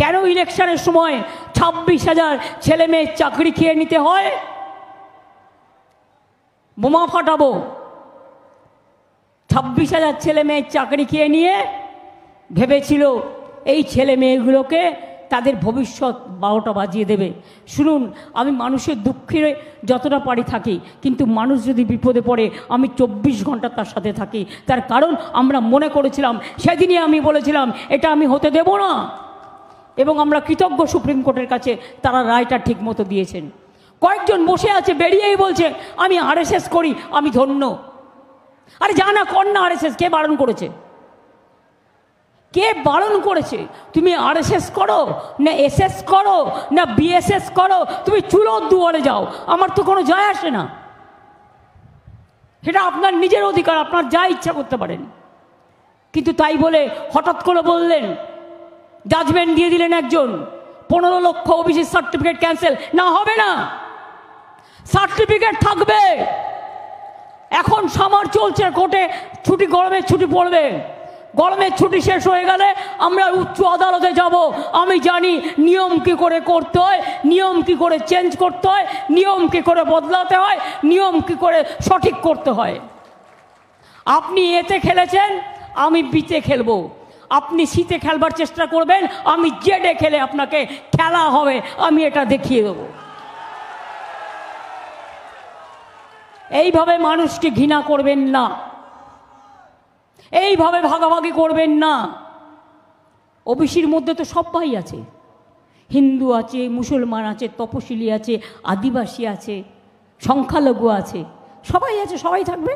কেন ইলেকশনের সময় 26,000 ছেলে মেয়ের চাকরি খেয়ে নিতে হয়? বোমা ফাটাবো। 26,000 ছেলে মেয়ের চাকরি খেয়ে নিয়ে ভেবেছিল এই ছেলে মেয়েগুলোকে তাদের ভবিষ্যৎ 12টা বাজিয়ে দেবে। শুনুন, আমি মানুষের দুঃখে যতটা পারি থাকি, কিন্তু মানুষ যদি বিপদে পড়ে আমি 24 ঘন্টা তার সাথে থাকি। তার কারণ আমরা মনে করেছিলাম, সেদিনই আমি বলেছিলাম এটা আমি হতে দেব না, এবং আমরা কৃতজ্ঞ সুপ্রিম কোর্টের কাছে, তারা রায়টা ঠিক মতো দিয়েছেন। কয়েকজন বসে আছে বেরিয়েই বলছে আমি আরএসএস করি, আমি ধন্য। আরে জানা কর না আরএসএস, কে বারণ করেছে? কে বারণ করেছে? তুমি আরএসএস করো না এসএস করো না বিএসএস করো, তুমি চুলোর দুয়ারে যাও, আমার তো কোনো যায় আসে না। সেটা আপনার নিজের অধিকার, আপনার যা ইচ্ছা করতে পারেন। কিন্তু তাই বলে হঠাৎ করে বললেন, জাজমেন্ট দিয়ে দিলেন একজন, 15 লক্ষ ওবিসি সার্টিফিকেট ক্যান্সেল। না, হবে না, সার্টিফিকেট থাকবে। এখন সামার চলছে কোর্টে, ছুটি, গরমের ছুটি পড়বে। গরমের ছুটি শেষ হয়ে গেলে আমরা উচ্চ আদালতে যাব। আমি জানি নিয়ম কি করে করতে হয়, নিয়ম কি করে চেঞ্জ করতে হয়, নিয়ম কি করে বদলাতে হয়, নিয়ম কি করে সঠিক করতে হয়। আপনি এতে খেলেছেন, আমি বিতে খেলবো। আপনি শীতে খেলবার চেষ্টা করবেন, আমি জেডে খেলে আপনাকে খেলা হবে, আমি এটা দেখিয়ে দেবো। এইভাবে মানুষকে ঘৃণা করবেন না, এইভাবে ভাগাভাগি করবেন না। ওবিসির মধ্যে তো সবাই আছে, হিন্দু আছে, মুসলমান আছে, তপশিলি আছে, আদিবাসী আছে, সংখ্যালঘু আছে, সবাই আছে, সবাই থাকবে।